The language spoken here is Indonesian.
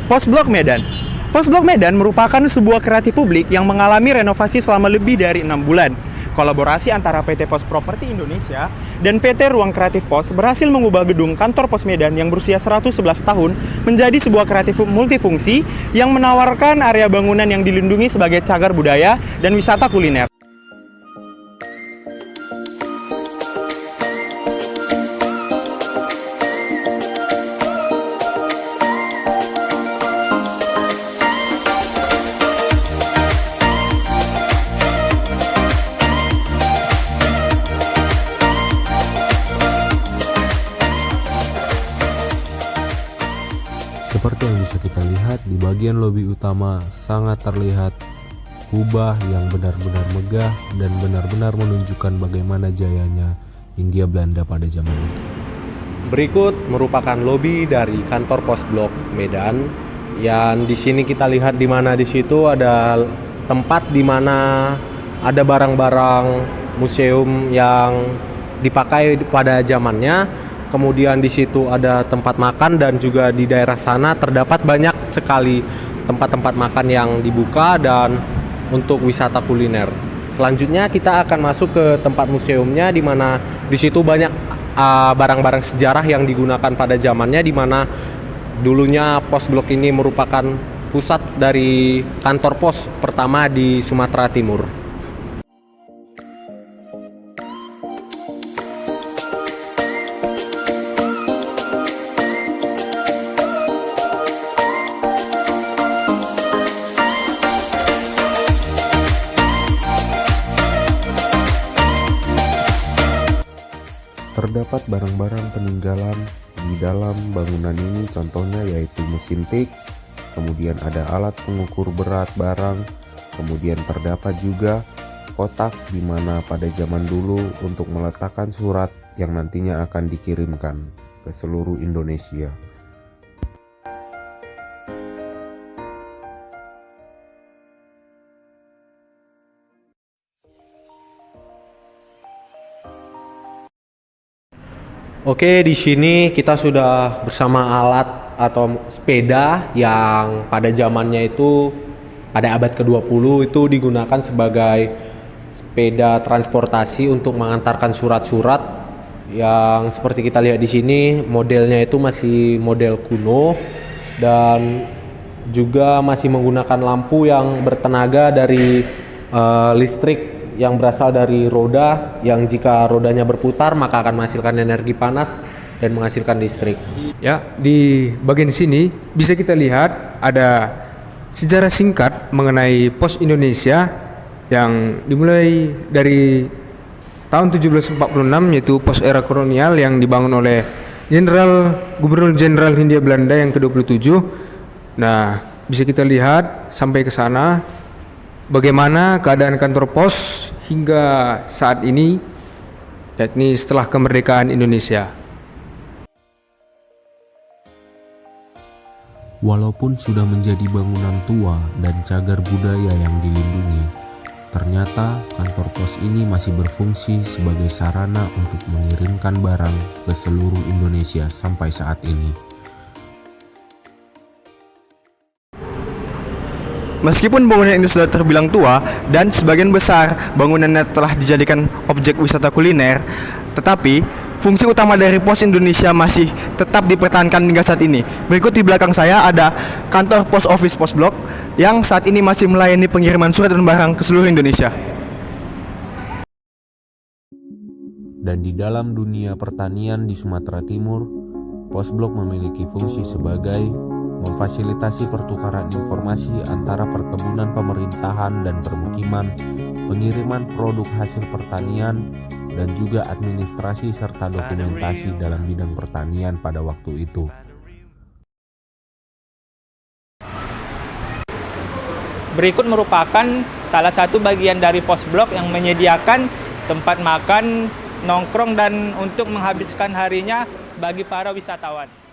Pos Blok Medan. Pos Blok Medan merupakan sebuah kreatif publik yang mengalami renovasi selama lebih dari 6 bulan. Kolaborasi antara PT Pos Properti Indonesia dan PT Ruang Kreatif Pos berhasil mengubah gedung kantor Pos Medan yang berusia 111 tahun menjadi sebuah kreatif multifungsi yang menawarkan area bangunan yang dilindungi sebagai cagar budaya dan wisata kuliner. Seperti yang bisa kita lihat di bagian lobi utama sangat terlihat kubah yang benar-benar megah dan benar-benar menunjukkan bagaimana jayanya Hindia Belanda pada zaman itu. Berikut merupakan lobi dari kantor Pos Blok Medan yang di sini kita lihat di mana di situ ada tempat di mana ada barang-barang museum yang dipakai pada zamannya. Kemudian di situ ada tempat makan dan juga di daerah sana terdapat banyak sekali tempat-tempat makan yang dibuka dan untuk wisata kuliner. Selanjutnya kita akan masuk ke tempat museumnya di mana di situ banyak barang-barang sejarah yang digunakan pada zamannya, di mana dulunya Pos Blok ini merupakan pusat dari kantor pos pertama di Sumatera Timur. Terdapat barang-barang peninggalan di dalam bangunan ini, contohnya yaitu mesin tik, kemudian ada alat pengukur berat barang, kemudian terdapat juga kotak di mana pada zaman dulu untuk meletakkan surat yang nantinya akan dikirimkan ke seluruh Indonesia. Oke, di sini kita sudah bersama alat atau sepeda yang pada zamannya itu pada abad ke-20 itu digunakan sebagai sepeda transportasi untuk mengantarkan surat-surat yang seperti kita lihat di sini modelnya itu masih model kuno dan juga masih menggunakan lampu yang bertenaga dari listrik yang berasal dari roda, yang jika rodanya berputar maka akan menghasilkan energi panas dan menghasilkan listrik. Ya, di bagian sini bisa kita lihat ada sejarah singkat mengenai Pos Indonesia yang dimulai dari tahun 1746, yaitu pos era kolonial yang dibangun oleh Gubernur Jenderal Hindia Belanda yang ke-27. Nah, bisa kita lihat sampai ke sana bagaimana keadaan kantor pos hingga saat ini, yakni setelah kemerdekaan Indonesia. Walaupun sudah menjadi bangunan tua dan cagar budaya yang dilindungi, ternyata kantor pos ini masih berfungsi sebagai sarana untuk mengirimkan barang ke seluruh Indonesia sampai saat ini. Meskipun bangunan ini sudah terbilang tua dan sebagian besar bangunannya telah dijadikan objek wisata kuliner, tetapi fungsi utama dari Pos Indonesia masih tetap dipertahankan hingga saat ini. Berikut di belakang saya ada kantor Pos Office Pos Blok yang saat ini masih melayani pengiriman surat dan barang ke seluruh Indonesia. Dan di dalam dunia pertanian di Sumatera Timur, Pos Blok memiliki fungsi sebagai memfasilitasi pertukaran informasi antara perkebunan pemerintahan dan permukiman, pengiriman produk hasil pertanian, dan juga administrasi serta dokumentasi dalam bidang pertanian pada waktu itu. Berikut merupakan salah satu bagian dari Pos Blok yang menyediakan tempat makan, nongkrong, dan untuk menghabiskan harinya bagi para wisatawan.